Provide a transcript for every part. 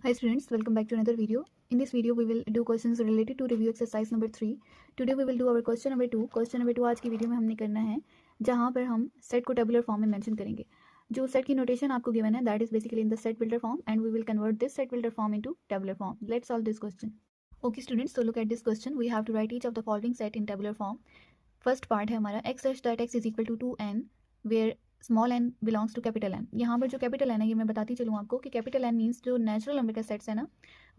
Hi students, welcome back to another video. In this video, we will do questions related to review exercise number 3. Today we will do our question number 2. Question number 2 आज की video में हमने करना है जहाँ पर हम set को टेबुलर फॉर्म में मेंशन करेंगे. जो सेट की नोटेशन आपको गिवन है that is basically in the set builder form and we will convert this set builder form into tabular form. Let's solve this question. Okay students, so look at this question. We have to write each of the following set in tabular form. First part है हमारा x such that x is equal to 2n where small n belongs to capital n. यहाँ पर जो capital n है ये मैं बताती चलूँ आपको कि कैपिटल n मीन्स जो नेचुरल नंबर का सेट्स है ना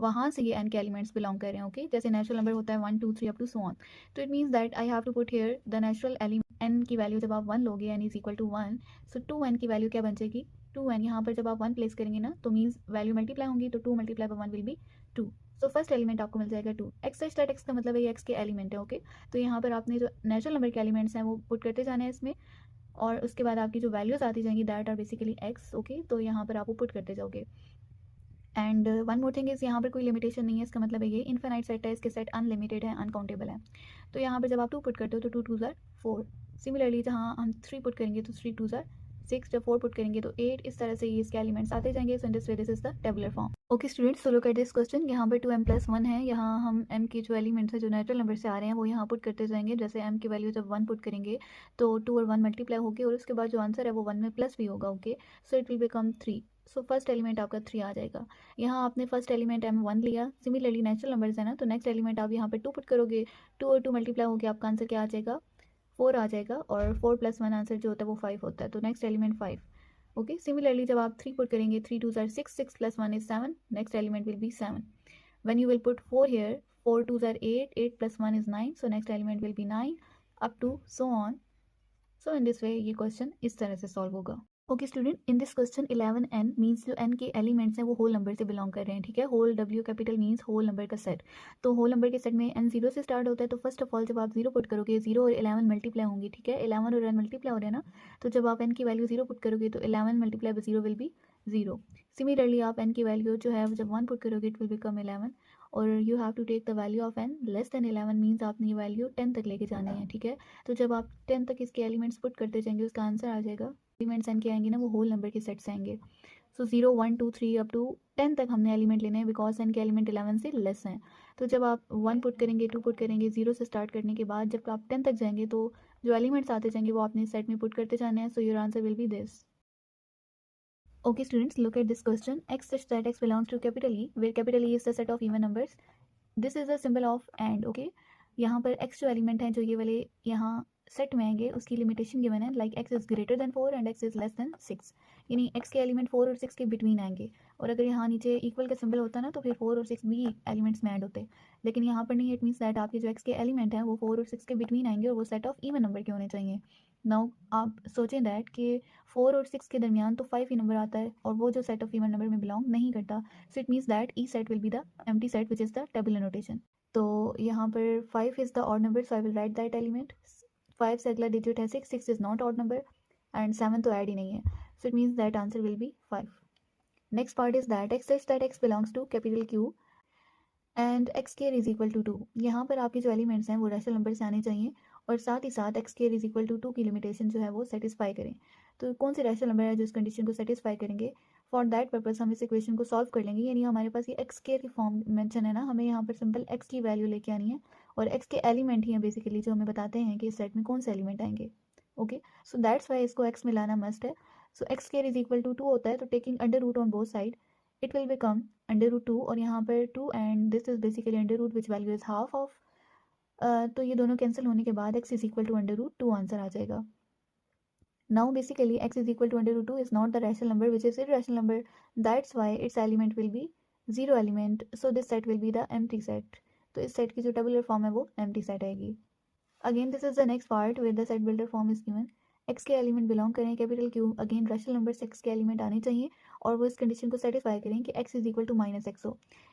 वहाँ से ये n के एलिमेंट्स बिलोंग कर रहे हैं. ओके जैसे नेचुरल नंबर होता है 1 2 3 अप टू सो ऑन. तो it means that I have to put here the natural element n की वैल्यू जब आप 1 लोगे n is equal to 1. So 2n की वैल्यू क्या बन जाएगी 2n. यहाँ पर जब आप 1 प्लेस करेंगे ना तो मीन्स वैल्यू मल्टीप्लाई होंगी तो 2 multiply by 1 will be 2. So first element आपको मिल जाएगा 2. एक्स सच दैट एक्स का मतलब है ये एक्स के एलिमेंट है. ओके तो यहाँ पर आपने जो नेचुरल नंबर के एलिमेंट्स हैं वो पुट करते जाना है इसमें और उसके बाद आपकी जो वैल्यूज आती जाएंगी that are basically x. Okay तो यहाँ पर आप वो पुट करते जाओगे. And one more thing is यहाँ पर कोई लिमिटेशन नहीं है. इसका मतलब है ये इन्फिनाइट सेट है, इसके सेट अनलिमिटेड है, अनकाउंटेबल है. तो यहाँ पर जब आप 2 पुट करते हो तो 2 2 ज़ार 4. सिमिलरली जहाँ हम 3 पुट करेंगे तो 3 2 ज़ार 6. जब 4 पुट करेंगे तो 8. इस तरह से ये इसके एलिमेंट्स आते जाएंगे. So in this way this is the tabular form. Okay students, so look at this question. यहाँ पर 2m+1 है. यहाँ हम m के जो एलिमेंट्स हैं जो नेचुरल नंबर से आ रहे हैं वो यहाँ पुट करते जाएंगे. जैसे m की वैल्यू जब 1 पुट करेंगे तो 2 और 1 मल्टीप्लाई होगी और उसके बाद जो आंसर है वो 1 में प्लस भी होगा. Okay so it will become 3. So first element आपका 3 आ जाएगा. यहाँ आपने फर्स्ट एलिमेंट m1 लिया. सिमिलरली नेचुरल नंबर्स है ना तो नेक्स्ट एलिमेंट आप यहाँ पर 2 पुट करोगे. 2 और 2 मल्टीप्लाई होकर आपका आंसर क्या आ जाएगा 4 आ जाएगा और 4 + 1 आंसर जो होता है वो 5 होता है. तो नेक्स्ट एलिमेंट 5. ओके सिमिलरली जब आप 3 पुट करेंगे 3 2 ज़ार 6 6 + 1 is 7. Next element will be 7. When you will put 4 here 4 2 ज़ार 8 8 + 1 is 9. So next element will be 9 up to so on. So in this way ये क्वेश्चन इस तरह से सॉल्व होगा. Okay student, in this question 11n means जो n के elements हैं वो होल नंबर से बिलोंग कर रहे हैं. ठीक है, whole W capital means whole number का सेट. तो होल नंबर के सेट में n 0 से स्टार्ट होता है. तो फर्स्ट ऑफ ऑल जब आप 0 पुट करोगे 0 और 11 मल्टीप्लाई होंगी. ठीक है 11 और n मल्टीप्लाई हो रहे हैं ना तो जब आप n की वैल्यू 0 पुट करोगे तो 11 multiply by 0 will be 0. Similarly आप n की वैल्यू जो है जब 1 पुट करोगे इट विल बिकम 11 और you have to take the value of n less than 11 means आपने ये वैल्यू 10 तक लेके जानी है. ठीक है तो जब आप 10 तक इसके एलिमेंट्स पुट करते जाएंगे उसका आंसर आ जाएगा. एलिमेंट्स एन के आएंगे ना वो होल नंबर के सेट्स आएंगे. सो 0 1 2 3 अप टू 10 तक हमने एलिमेंट लेने हैं बिकॉज एन के एलिमेंट 11 से लेस हैं. तो जब आप 1 पुट करेंगे 2 पुट करेंगे 0 से स्टार्ट करने के बाद जब आप 10 तक जाएंगे तो जो एलिमेंट्स आते जाएंगे वो आपने सेट में पुट करते जाने हैं. So your answer will be this. Okay students, look at this question. X such that x belongs to capital E where capital E is the set of even numbers. This is a symbol of AND. Okay यहाँ पर x जो element हैं जो ये वाले यहाँ set में आएंगे उसकी लिमिटेशन गिवन है like x is greater than 4 and x is less than 6. यानी x के एलिमेंट 4 और 6 के बिटवीन आएंगे और अगर यहाँ नीचे इक्वल का सिंबल होता ना तो फिर 4 और 6 भी एलिमेंट्स में ऐड होते. लेकिन यहाँ पर नहीं. इट मीन्स दैट आपके जो x के एलिमेंट हैं वो 4 और 6 के बिटवीन आएंगे और वो सेट ऑफ इवन नंबर के होने चाहिए. नाउ आप सोचें दैट कि 4 और 6 के दरमियान तो 5 ही नंबर आता है और वो जो सेट ऑफ इवन नंबर में बिलोंग नहीं करता. So it means that E set will be the empty set which is the tabular notation. तो यहाँ पर 5 is the odd number so I will write that element. 5 से अगला digit है 6. 6 is not odd number and 7 तो add ही नहीं है. So it means that answer will be 5. Next part is that x such that x belongs to capital Q and x square is equal to 2. यहाँ पर आपके जो elements हैं वो rational number से आने चाहिए और साथ ही साथ x square is equal to 2 की लिमिटेशन जो है वो सेटिस्फाई करें. तो कौन से रैशनल नंबर है जो इस कंडीशन को सेटिस्फाई करेंगे. फॉर दैट पर्पस हम इस इक्वेशन को सॉल्व कर लेंगे. यानी हमारे पास ये एक्स केयर की फॉर्म मेंशन है ना हमें यहाँ पर सिंपल एक्स की वैल्यू लेके आनी है और एक्स के एलिमेंट ही हैं बेसिकली जो हमें बताते हैं कि इस सेट में कौन से एलिमेंट आएंगे. ओके सो दैट्स वाई इसको एक्स में लाना मस्ट है. So x square is equal to 2 होता है तो taking under root on both side it will become under root 2 और यहाँ पर 2 and this is basically under root which value is half of. तो ये दोनों कैंसिल होने के बाद x is equal to under root 2 answer आ जाएगा. Now basically x is equal to under root 2 is not the rational number which is irrational number. That's why its element will be 0 element. So this set will be the empty set. तो इस set की जो tabular form है वो empty set आएगी. Again this is the next part where the set builder form is given. X के element belong करें capital Q. Again rational number से एक्स के एलिमेंट आने चाहिए और वो इस कंडीशन को सेटिस्फाई करें कि x is equal to -x हो.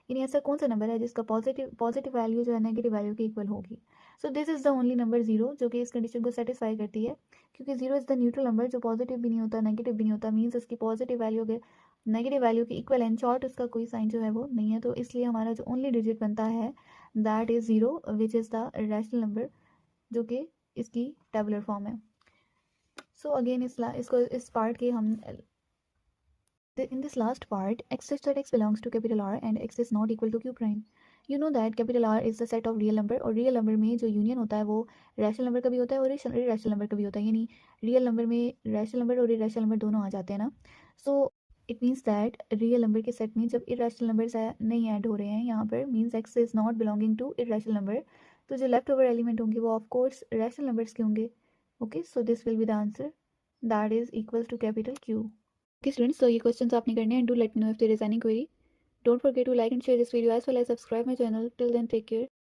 यानी ऐसा कौन सा नंबर है जिसका पॉजिटिव वैल्यू जो है नेगेटिव वैल्यू के इक्वल होगी. So this is the only number 0 जो कि इस कंडीशन को सेटिस्फाई करती है क्योंकि 0 इज द न्यूट्रल नंबर जो पॉजिटिव भी नहीं होता नेगेटिव भी नहीं होता. मीन्स उसकी पॉजिटिव वैल्यू अगर नेगेटिव वैल्यू के इक्वल एंड शॉर्ट उसका कोई साइन जो है वो नहीं है. तो इसलिए हमारा जो ओनली डिजिट बनता है that is 0 which is the rational number जो कि इसकी टेबुलर फॉर्म है. सो अगेन इसको इस पार्ट के हम In this last part, x such that x belongs to capital R and x is not equal to q prime. You know that capital R is the set of real number और real number में जो union होता है वो rational number का भी होता है और irrational number का भी होता है, यानी real number में rational number और irrational number दोनों आ जाते हैं ना. So it means that real number के set में जब irrational numbers नहीं add हो रहे हैं यहाँ पर, means x is not belonging to irrational number, तो जो left over element होंगे वो of course rational numbers के होंगे. Okay, so this will be the answer, that is equals to capital Q. Okay students, so ये questions आपने करने हैं. Do let me know if there is any query. Don't forget to like and share this video as well as subscribe my channel. Till then, take care.